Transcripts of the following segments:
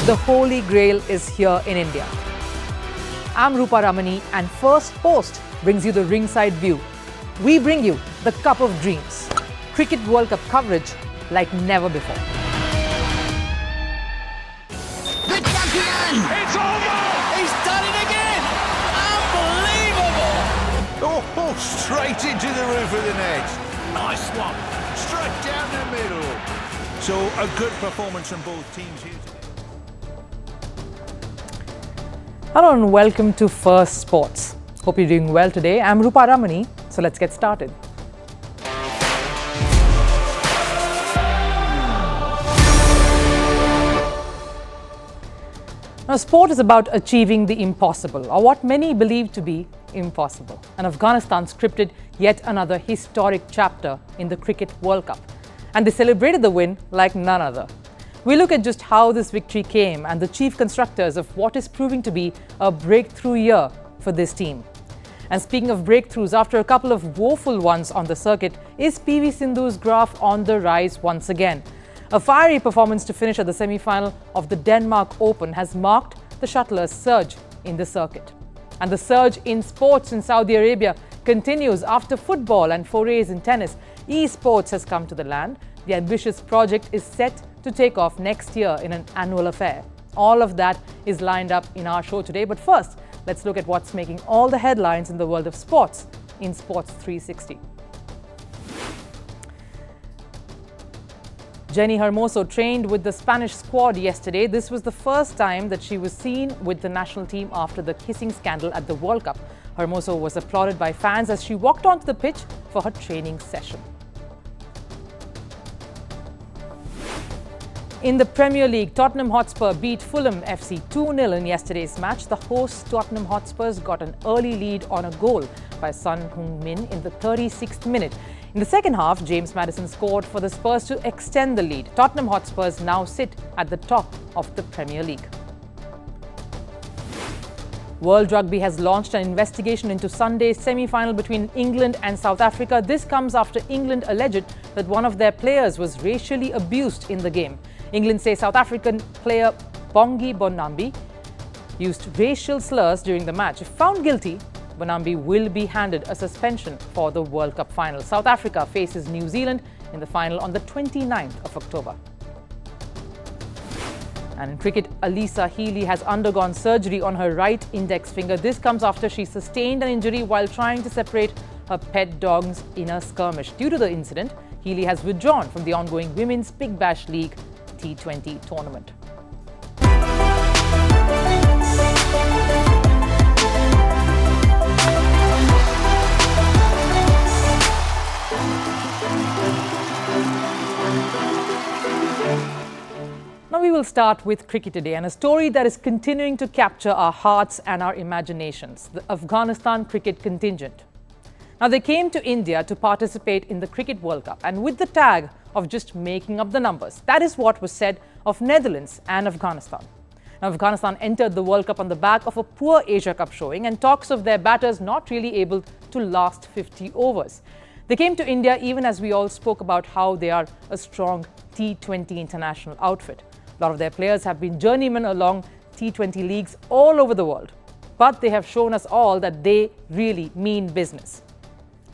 The Holy Grail is here in India. I'm Rupha Ramani and Firstpost brings you the ringside view. We bring you the Cup of Dreams. Cricket World Cup coverage like never before. The champion! It's over! He's done it again! Unbelievable! Oh, straight into the roof of the net. Nice one. Straight down the middle. So a good performance from both teams here today. Hello and welcome to Firstpost. Hope you're doing well today. I'm Rupha Ramani, so let's get started. Now, sport is about achieving the impossible, or what many believe to be impossible. And Afghanistan scripted yet another historic chapter in the Cricket World Cup. And they celebrated the win like none other. We look at just how this victory came and the chief constructors of what is proving to be a breakthrough year for this team. And speaking of breakthroughs, after a couple of woeful ones on the circuit, is PV Sindhu's graph on the rise once again. A fiery performance to finish at the semi-final of the Denmark Open has marked the shuttler's surge in the circuit. And the surge in sports in Saudi Arabia continues after football and forays in tennis. Esports has come to the land. The ambitious project is set to take off next year in an annual affair. All of that is lined up in our show today. But first, let's look at what's making all the headlines in the world of sports in Sports 360. Jenny Hermoso trained with the Spanish squad yesterday. This was the first time that she was seen with the national team after the kissing scandal at the World Cup. Hermoso was applauded by fans as she walked onto the pitch for her training session. In the Premier League, Tottenham Hotspur beat Fulham FC 2-0 in yesterday's match. The hosts Tottenham Hotspurs got an early lead on a goal by Son Heung-min in the 36th minute. In the second half, James Maddison scored for the Spurs to extend the lead. Tottenham Hotspurs now sit at the top of the Premier League. World Rugby has launched an investigation into Sunday's semi-final between England and South Africa. This comes after England alleged that one of their players was racially abused in the game. England say South African player Bongi Bonambi used racial slurs during the match. If found guilty, Bonambi will be handed a suspension for the World Cup final. South Africa faces New Zealand in the final on the 29th of October. And in cricket, Alyssa Healy has undergone surgery on her right index finger. This comes after she sustained an injury while trying to separate her pet dogs in a skirmish. Due to the incident, Healy has withdrawn from the ongoing Women's Big Bash League T20 tournament. Now we will start with cricket today, and a story that is continuing to capture our hearts and our imaginations, the Afghanistan cricket contingent. Now they came to India to participate in the Cricket World Cup, and with the tag of just making up the numbers. That is what was said of Netherlands and Afghanistan. Now Afghanistan entered the World Cup on the back of a poor Asia Cup showing and talks of their batters not really able to last 50 overs. They came to India even as we all spoke about how they are a strong T20 international outfit. A lot of their players have been journeymen along T20 leagues all over the world. But they have shown us all that they really mean business.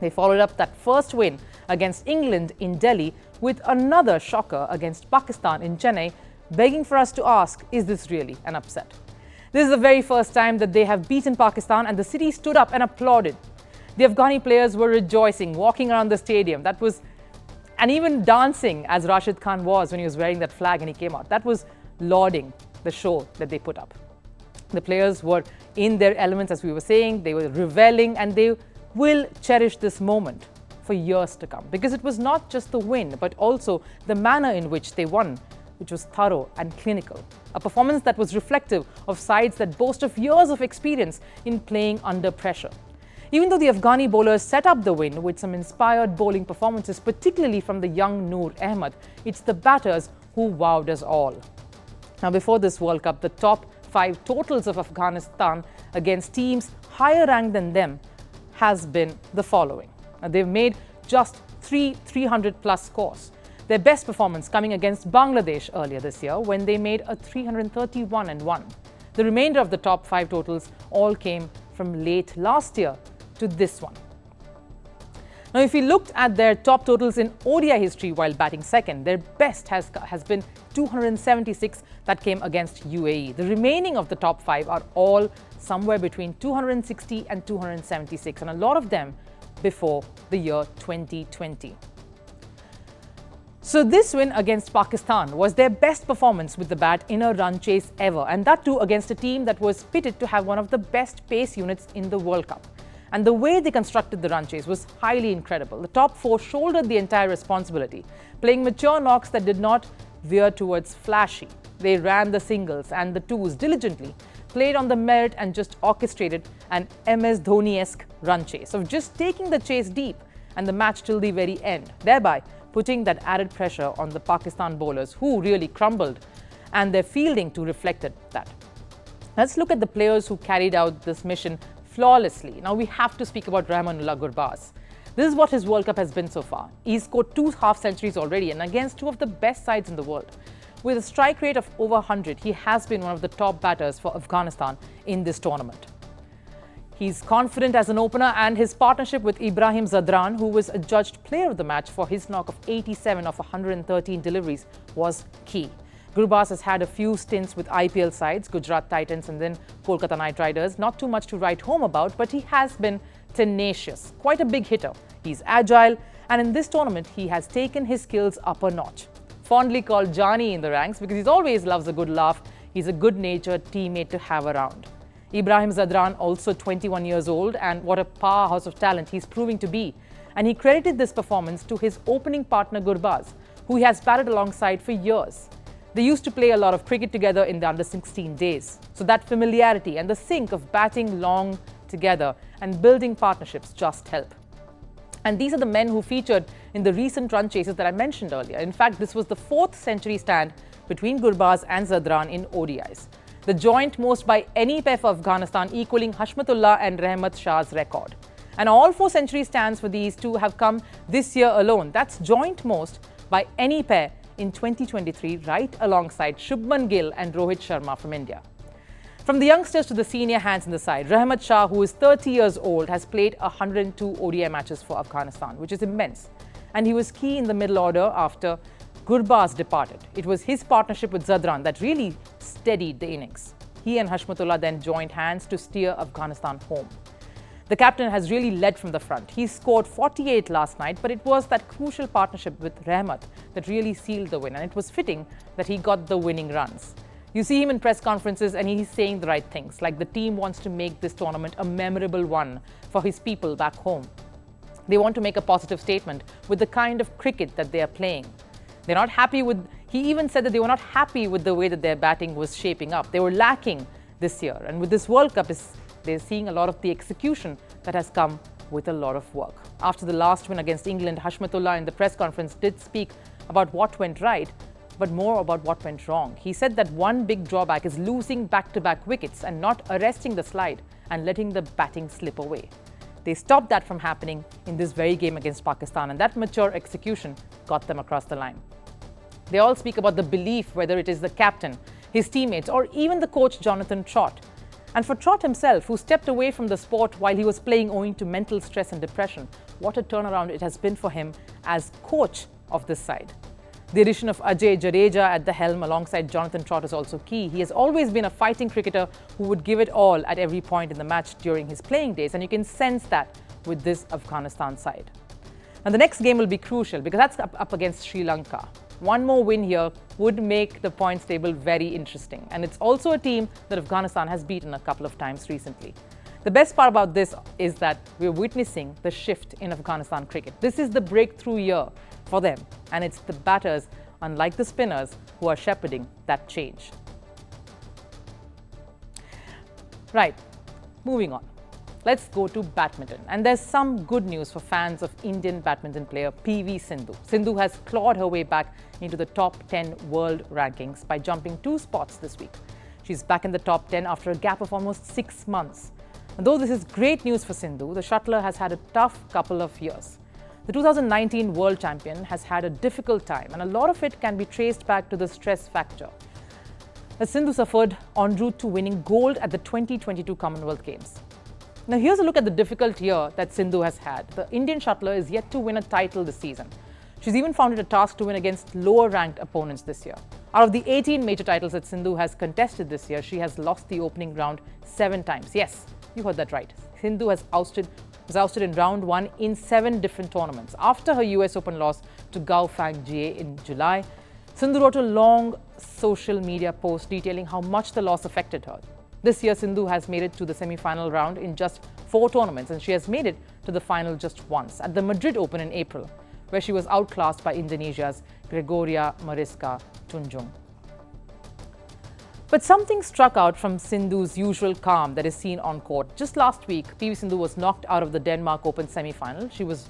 They followed up that first win against England in Delhi with another shocker against Pakistan in Chennai, begging for us to ask, is this really an upset? This is the very first time that they have beaten Pakistan, and the city stood up and applauded. The Afghani players were rejoicing, walking around the stadium. And even dancing as Rashid Khan was when he was wearing that flag and he came out. That was lauding the show that they put up. The players were in their elements, as we were saying. They were reveling, and they will cherish this moment for years to come, because it was not just the win but also the manner in which they won, which was thorough and clinical. A performance that was reflective of sides that boast of years of experience in playing under pressure. Even though the Afghani bowlers set up the win with some inspired bowling performances, particularly from the young Noor Ahmed, it's the batters who wowed us all. Now before this World Cup, the top 5 totals of Afghanistan against teams higher ranked than them has been the following. They've made just 300-plus scores. Their best performance coming against Bangladesh earlier this year when they made a 331-1. The remainder of the top 5 totals all came from late last year to this one. Now, if we looked at their top totals in ODI history while batting second, their best has been 276 that came against UAE. The remaining of the top 5 are all somewhere between 260 and 276, and a lot of them before the year 2020. So this win against Pakistan was their best performance with the bat in a run chase ever, and that too against a team that was pitted to have one of the best pace units in the World Cup. And the way they constructed the run chase was highly incredible. The top 4 shouldered the entire responsibility, playing mature knocks that did not veer towards flashy. They ran the singles and the twos diligently, played on the merit and just orchestrated an MS Dhoni-esque run chase of just taking the chase deep and the match till the very end, thereby putting that added pressure on the Pakistan bowlers who really crumbled, and their fielding too reflected that. Let's look at the players who carried out this mission flawlessly. Now we have to speak about Rahmanullah Gurbaz. This is what his World Cup has been so far. He's scored 2 half-centuries already and against 2 of the best sides in the world. With a strike rate of over 100, he has been one of the top batters for Afghanistan in this tournament. He's confident as an opener, and his partnership with Ibrahim Zadran, who was adjudged player of the match for his knock of 87 of 113 deliveries, was key. Gurbaz has had a few stints with IPL sides, Gujarat Titans and then Kolkata Knight Riders. Not too much to write home about, but he has been tenacious, quite a big hitter. He's agile, and in this tournament, he has taken his skills up a notch. Fondly called Johnny in the ranks because he always loves a good laugh. He's a good-natured teammate to have around. Ibrahim Zadran, also 21 years old, and what a powerhouse of talent he's proving to be. And he credited this performance to his opening partner Gurbaz, who he has batted alongside for years. They used to play a lot of cricket together in the under-16 days. So that familiarity and the sync of batting long together and building partnerships just help. And these are the men who featured in the recent run chases that I mentioned earlier. In fact, this was the 4th century stand between Gurbaz and Zadran in ODIs. The joint most by any pair for Afghanistan, equaling Hashmatullah and Rahmat Shah's record. And all 4 century stands for these two have come this year alone. That's joint most by any pair in 2023, right alongside Shubman Gill and Rohit Sharma from India. From the youngsters to the senior hands in the side, Rahmat Shah, who is 30 years old, has played 102 ODI matches for Afghanistan, which is immense. And he was key in the middle order after Gurbaz departed. It was his partnership with Zadran that really steadied the innings. He and Hashmatullah then joined hands to steer Afghanistan home. The captain has really led from the front. He scored 48 last night, but it was that crucial partnership with Rahmat that really sealed the win, and it was fitting that he got the winning runs. You see him in press conferences and he's saying the right things, like the team wants to make this tournament a memorable one for his people back home. They want to make a positive statement with the kind of cricket that they are playing. They're not happy with, he even said that they were not happy with the way that their batting was shaping up. They were lacking this year, and with this World Cup, they're seeing a lot of the execution that has come with a lot of work. After the last win against England, Hashmatullah in the press conference did speak about what went right, but more about what went wrong. He said that one big drawback is losing back-to-back wickets and not arresting the slide and letting the batting slip away. They stopped that from happening in this very game against Pakistan, and that mature execution got them across the line. They all speak about the belief, whether it is the captain, his teammates, or even the coach Jonathan Trott. And for Trott himself, who stepped away from the sport while he was playing owing to mental stress and depression, what a turnaround it has been for him as coach of this side. The addition of Ajay Jadeja at the helm alongside Jonathan Trott is also key. He has always been a fighting cricketer who would give it all at every point in the match during his playing days, and you can sense that with this Afghanistan side. Now the next game will be crucial because that's up against Sri Lanka. One more win here would make the points table very interesting, and it's also a team that Afghanistan has beaten a couple of times recently. The best part about this is that we're witnessing the shift in Afghanistan cricket. This is the breakthrough year for them, and it's the batters, unlike the spinners, who are shepherding that change. Right, moving on. Let's go to badminton. And there's some good news for fans of Indian badminton player PV Sindhu. Sindhu has clawed her way back into the top 10 world rankings by jumping 2 spots this week. She's back in the top 10 after a gap of almost 6 months. And though this is great news for Sindhu, the shuttler has had a tough couple of years. The 2019 world champion has had a difficult time, and a lot of it can be traced back to the stress factor. As Sindhu suffered en route to winning gold at the 2022 Commonwealth Games. Now here's a look at the difficult year that Sindhu has had. The Indian shuttler is yet to win a title this season. She's even found it a task to win against lower-ranked opponents this year. Out of the 18 major titles that Sindhu has contested this year, she has lost the opening round 7 times. Yes, you heard that right. Sindhu was ousted in round 1 in 7 different tournaments. After her US Open loss to Gao Fang Jie in July, Sindhu wrote a long social media post detailing how much the loss affected her. This year, Sindhu has made it to the semi-final round in just 4 tournaments, and she has made it to the final just once, at the Madrid Open in April, where she was outclassed by Indonesia's Gregoria Mariska Tunjung. But something struck out from Sindhu's usual calm that is seen on court. Just last week, PV Sindhu was knocked out of the Denmark Open semi-final. She was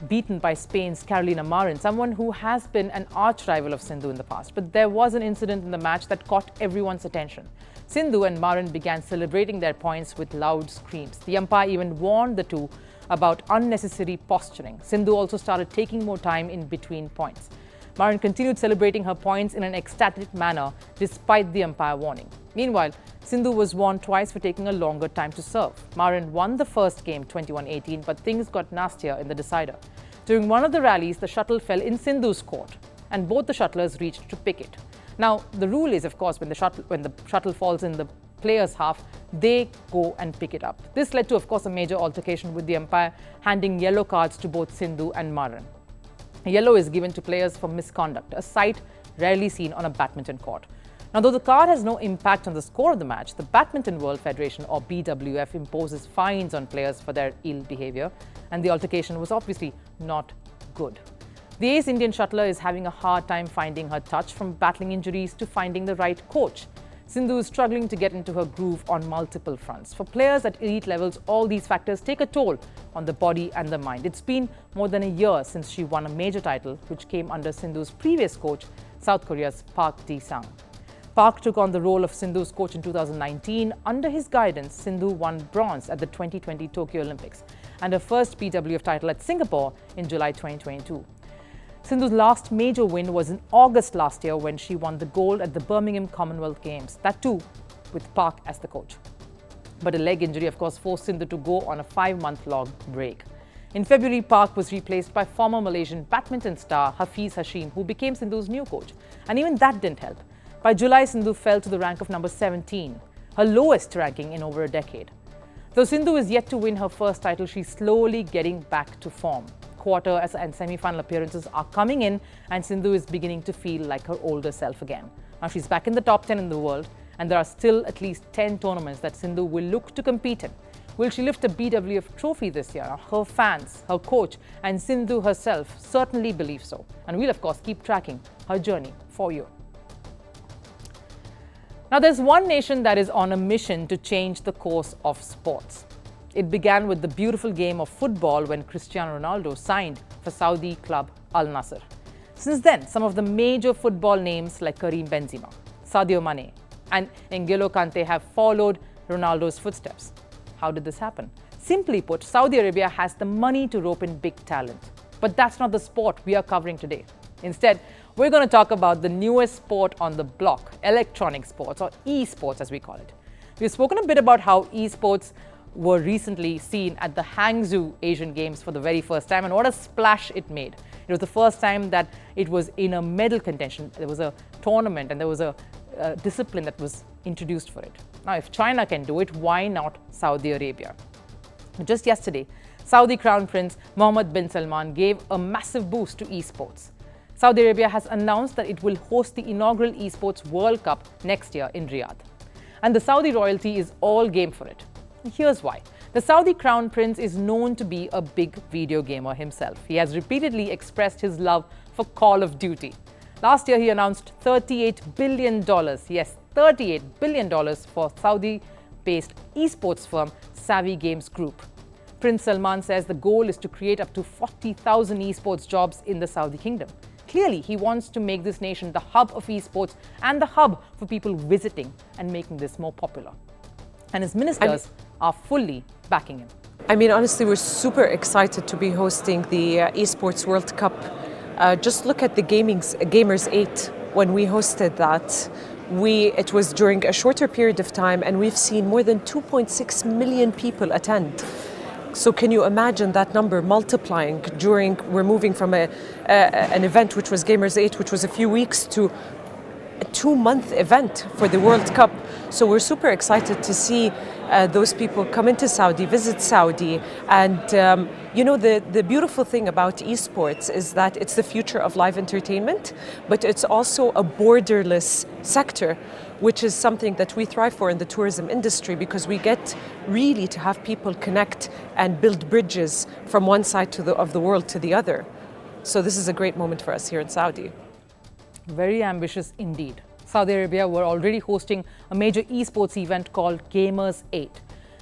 beaten by Spain's Carolina Marin, someone who has been an arch-rival of Sindhu in the past. But there was an incident in the match that caught everyone's attention. Sindhu and Marin began celebrating their points with loud screams. The umpire even warned the two about unnecessary posturing. Sindhu also started taking more time in between points. Marin continued celebrating her points in an ecstatic manner despite the umpire warning. Meanwhile, Sindhu was warned twice for taking a longer time to serve. Marin won the first game 21-18, but things got nastier in the decider. During one of the rallies, the shuttle fell in Sindhu's court, and both the shuttlers reached to pick it. Now, the rule is, of course, when the shuttle falls in the players' half, they go and pick it up. This led to, of course, a major altercation with the umpire handing yellow cards to both Sindhu and Marin. Yellow is given to players for misconduct, a sight rarely seen on a badminton court. Now, though the card has no impact on the score of the match, the Badminton World Federation, or BWF, imposes fines on players for their ill behavior, and the altercation was obviously not good. The ace Indian shuttler is having a hard time finding her touch, from battling injuries to finding the right coach. Sindhu is struggling to get into her groove on multiple fronts. For players at elite levels, all these factors take a toll on the body and the mind. It's been more than a year since she won a major title, which came under Sindhu's previous coach, South Korea's Park Ji-sang. Park took on the role of Sindhu's coach in 2019. Under his guidance, Sindhu won bronze at the 2020 Tokyo Olympics and her first BWF title at Singapore in July 2022. Sindhu's last major win was in August last year when she won the gold at the Birmingham Commonwealth Games, that too with Park as the coach. But a leg injury, of course, forced Sindhu to go on a 5-month-long break. In February, Park was replaced by former Malaysian badminton star Hafiz Hashim, who became Sindhu's new coach. And even that didn't help. By July, Sindhu fell to the rank of number 17, her lowest ranking in over a decade. Though Sindhu is yet to win her first title, she's slowly getting back to form. Quarter and semi-final appearances are coming in, and Sindhu is beginning to feel like her older self again. Now she's back in the top 10 in the world, and there are still at least 10 tournaments that Sindhu will look to compete in. Will she lift a BWF trophy this year? Her fans, her coach, and Sindhu herself certainly believe so. And we'll, of course, keep tracking her journey for you. Now, there's one nation that is on a mission to change the course of sports. It began with the beautiful game of football when Cristiano Ronaldo signed for Saudi club Al Nassr. Since then, some of the major football names like Karim Benzema, Sadio Mane, and N'Golo Kante have followed Ronaldo's footsteps. How did this happen? Simply put, Saudi Arabia has the money to rope in big talent. But that's not the sport we are covering today. Instead, we're going to talk about the newest sport on the block, electronic sports, or esports as we call it. We've spoken a bit about how esports were recently seen at the Hangzhou Asian Games for the very first time, and what a splash it made. It was the first time that it was in a medal contention. There was a tournament and there was a discipline that was introduced for it. Now, if China can do it, why not Saudi Arabia? Just yesterday, Saudi Crown Prince Mohammed bin Salman gave a massive boost to esports. Saudi Arabia has announced that it will host the inaugural Esports World Cup next year in Riyadh. And the Saudi royalty is all game for it. Here's why. The Saudi Crown Prince is known to be a big video gamer himself. He has repeatedly expressed his love for Call of Duty. Last year, he announced $38 billion, yes, $38 billion for Saudi-based esports firm Savvy Games Group. Prince Salman says the goal is to create up to 40,000 esports jobs in the Saudi kingdom. Clearly, he wants to make this nation the hub of esports and the hub for people visiting and making this more popular. And his ministers are fully backing him. I mean, honestly, we're super excited to be hosting the Esports World Cup. Just look at the Gamers 8 when we hosted that. It was during a shorter period of time, and we've seen more than 2.6 million people attend. So can you imagine that number multiplying we're moving from an event which was Gamers 8, which was a few weeks, to a 2-month event for the World Cup. So we're super excited to see those people come into Saudi, visit Saudi. And the beautiful thing about esports is that it's the future of live entertainment, but it's also a borderless sector, which is something that we thrive for in the tourism industry, because we get really to have people connect and build bridges from one side of the world to the other. So this is a great moment for us here in Saudi. Very ambitious indeed. Saudi Arabia were already hosting a major esports event called Gamers 8.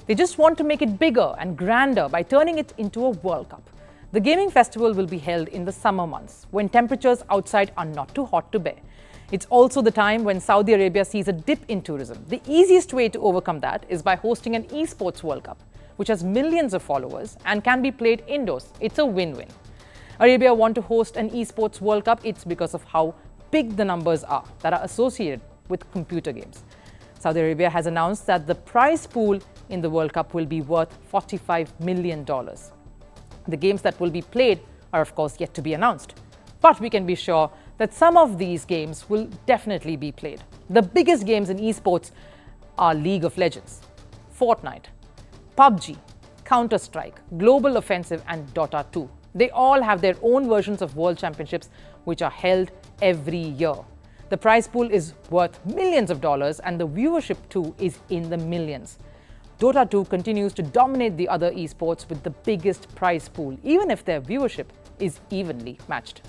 They just want to make it bigger and grander by turning it into a World Cup. The gaming festival will be held in the summer months, when temperatures outside are not too hot to bear. It's also the time when Saudi Arabia sees a dip in tourism. The easiest way to overcome that is by hosting an Esports World Cup, which has millions of followers and can be played indoors. It's a win-win. Arabia want to host an Esports World Cup. It's because of how big the numbers are that are associated with computer games. Saudi Arabia has announced that the prize pool in the World Cup will be worth $45 million. The games that will be played are, of course, yet to be announced. But we can be sure that some of these games will definitely be played. The biggest games in esports are League of Legends, Fortnite, PUBG, Counter-Strike, Global Offensive, and Dota 2. They all have their own versions of World Championships, which are held every year. The prize pool is worth millions of dollars, and the viewership too is in the millions. Dota 2 continues to dominate the other esports with the biggest prize pool, even if their viewership is evenly matched.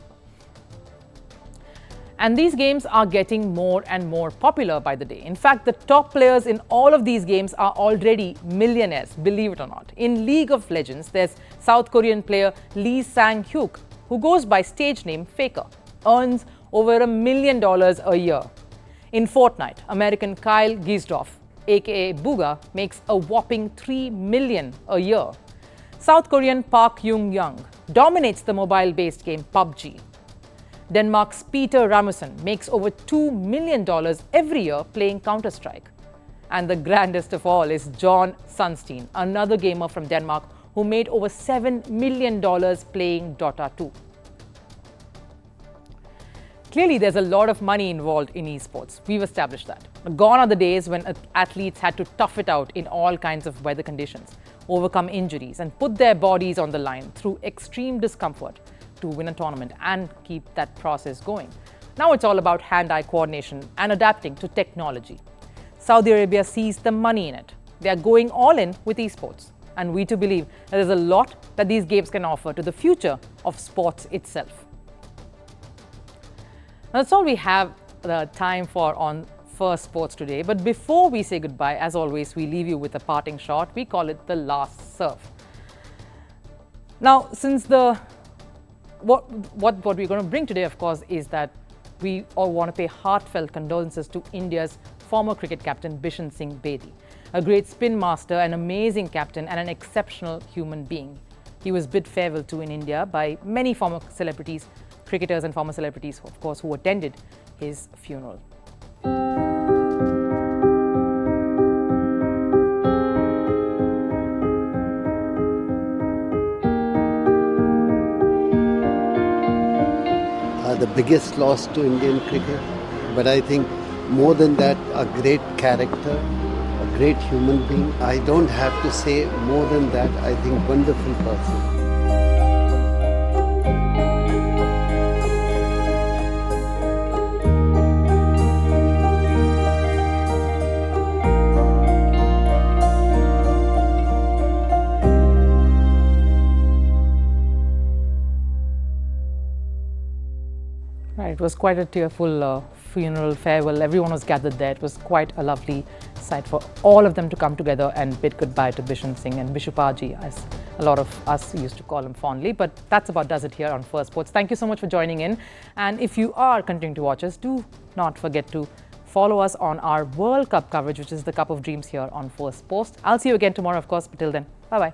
And these games are getting more and more popular by the day. In fact, the top players in all of these games are already millionaires, believe it or not. In League of Legends, there's South Korean player Lee Sang-hyuk, who goes by stage name Faker, earns over $1 million a year. In Fortnite, American Kyle Giesdorf, aka Booga, makes a whopping $3 million a year. South Korean Park Young dominates the mobile-based game PUBG. Denmark's Peter Rasmussen makes over $2 million every year playing Counter-Strike. And the grandest of all is John Sunstein, another gamer from Denmark who made over $7 million playing Dota 2. Clearly, there's a lot of money involved in esports. We've established that. Gone are the days when athletes had to tough it out in all kinds of weather conditions, overcome injuries, and put their bodies on the line through extreme discomfort to win a tournament and keep that process going. Now it's all about hand-eye coordination and adapting to technology. Saudi Arabia sees the money in it. They are going all in with esports. And we too believe that there's a lot that these games can offer to the future of sports itself. Now, that's all we have the time for on Firstpost today. But before we say goodbye, as always, we leave you with a parting shot. We call it the last serve. Now, since what we're going to bring today, of course, is that we all want to pay heartfelt condolences to India's former cricket captain Bishan Singh Bedi, a great spin master, an amazing captain, and an exceptional human being. He was bid farewell to in India by many former celebrities, cricketers and former celebrities, of course, who attended his funeral. The biggest loss to Indian cricket, but I think more than that, a great character, a great human being. I don't have to say more than that. I think wonderful person. It was quite a tearful funeral farewell. Everyone was gathered there. It was quite a lovely sight for all of them to come together and bid goodbye to Bishan Singh and Bishupaji, as a lot of us used to call him fondly. But that's about does it here on Firstpost. Thank you so much for joining in. And if you are continuing to watch us, do not forget to follow us on our World Cup coverage, which is the Cup of Dreams here on Firstpost. I'll see you again tomorrow, of course. But till then, bye-bye.